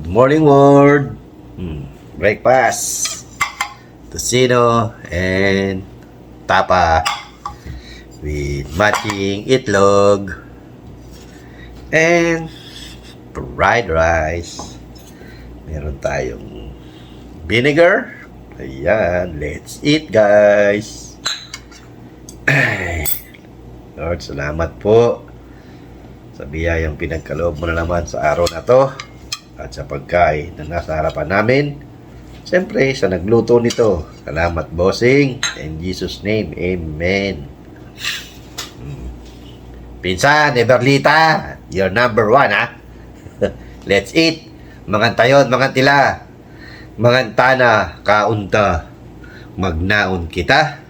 Morning world. Breakfast. Tocino and tapa with matching itlog and fried rice. Meron tayong vinegar. Ayan, let's eat guys. Ay, Lord, salamat po sa biyayang pinagkaloob mo na naman sa araw na to at sa pagkain na nasa harapan namin. Siyempre, sa nagluto nito, salamat bossing. In Jesus' name, Amen. Pinsan, Everlita, you're number one, ha? Let's eat. Mangantayon, mangantila. Mangantana, kaunta. Magnaon kita.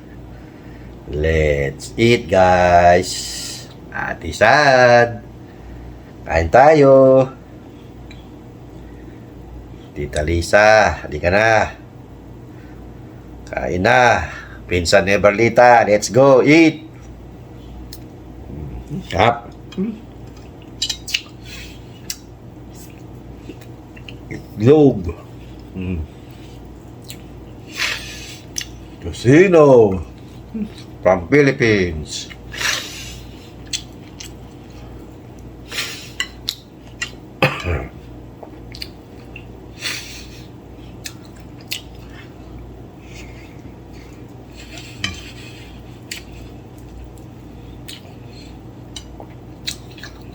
Let's eat, guys. Atisan. Kain tayo. Tita Lisa, halika na. Kain na. Pinsan Everlita, let's go eat. Hap. Itlog. Tocino from Philippines.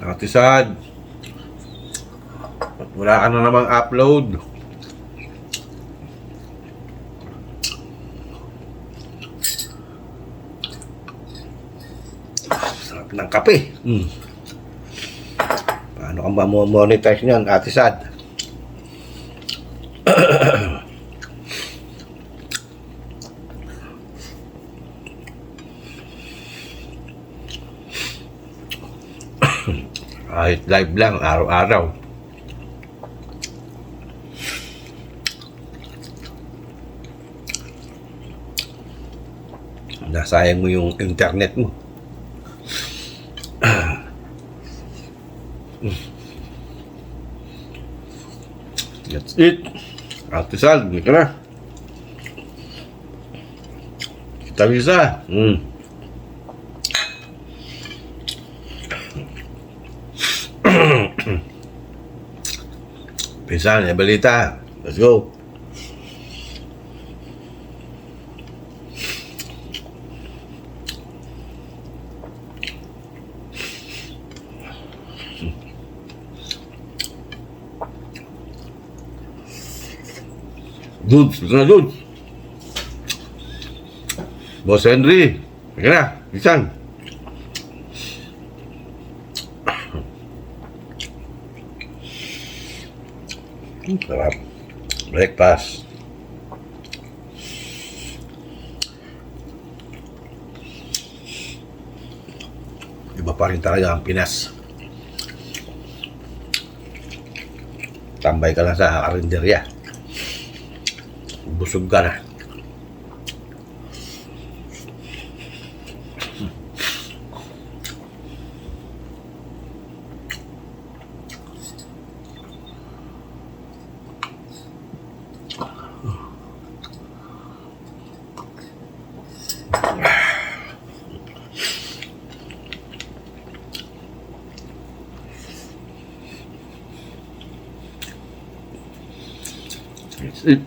Atisan, wala ka na namang upload. Sarap ng kape. Paano ka ba monetize niyan, Atisan? Kahit live lang, araw-araw. Nasayang mo yung internet mo. That's it. Atisan, hindi ka na. Kita bisa. Pinsan, Everlita, let's go. Dudes, ito na dudes. Boss Henry, halika na, Pinsan. Sarap. Breakfast. Iba pa rin talaga ang Pinas. Tambay ka lang sa karinderya. Busog ka na. That's it.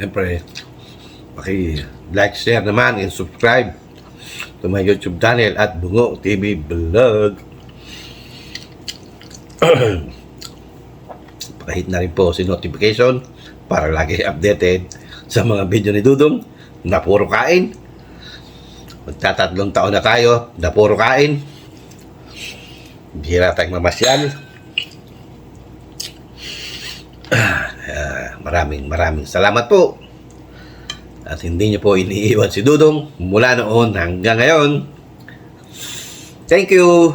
Siyempre, paki-like, share naman, and subscribe to my YouTube channel at Bungo TV Vlog. Pakihit na rin po si notification para lagi updated sa mga video ni Dudong na puro kain Magtatatlong taon na tayo na puro kain. Bihira tayong mamasyal. Maraming salamat po. At hindi niyo po iniiwan si Dudong mula noon hanggang ngayon. Thank you.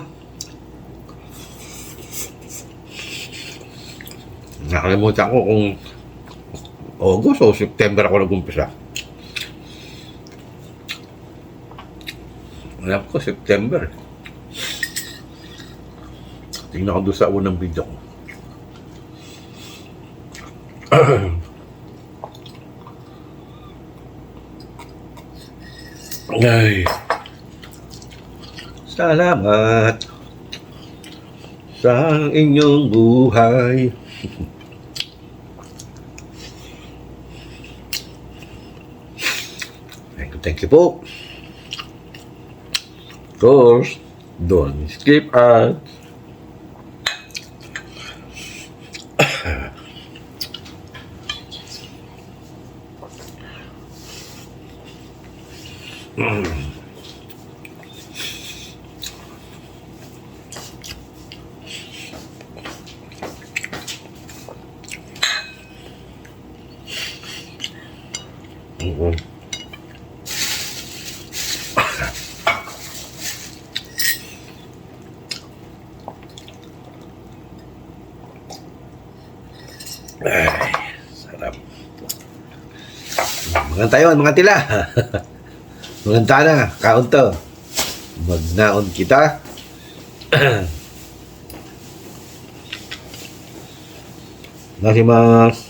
Nakalimutan ko kung August o September ako nag-umpisa. Alam ko, September. Tingnan ko doon sa unang video ko. Ay. Salamat sa inyong buhay. Thank you po. Of course, don't skip ads. Ay, sarap. Mga tayo, mga tila. Mga na, kaon to. Magnaon kita. Nasimas.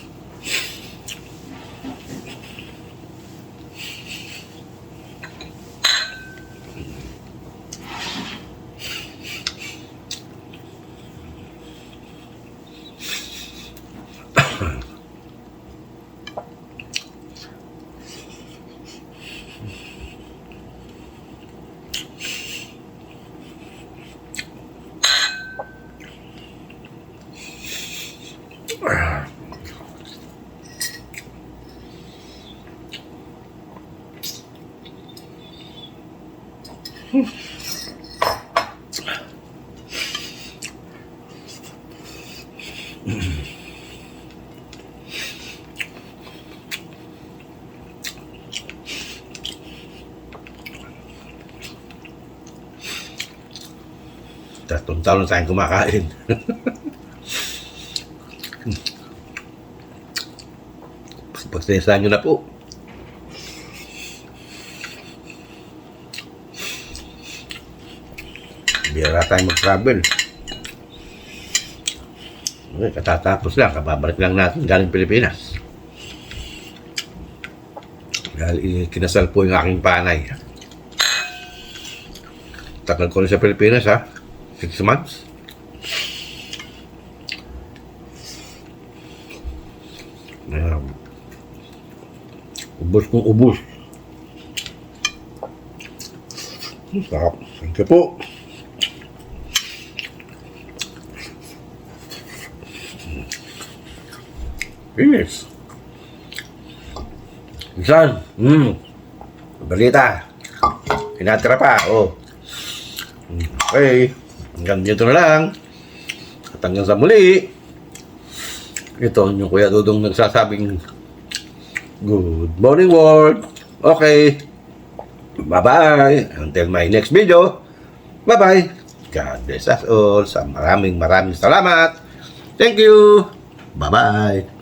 Tatlong taon na tayong kumakain. Pagsayasan nyo na po. Bira tayong mag-travel. Okay, katatapos lang. Kababalik lang natin galing Pilipinas. Dahil kinasal po yung aking panay. Tagal ko rin sa Pilipinas, ha? 6 months. Ubus kong ubus. Sarap. Thank you po. Yes. Isan. Balita. Pinatira pa. Oh. Okay. Hanggang dito na lang. At hanggang sa muli. Ito yung Kuya Dudong nagsasabing good morning world. Okay. Bye-bye. Until my next video. Bye-bye. God bless us all. Sa maraming salamat. Thank you. Bye-bye.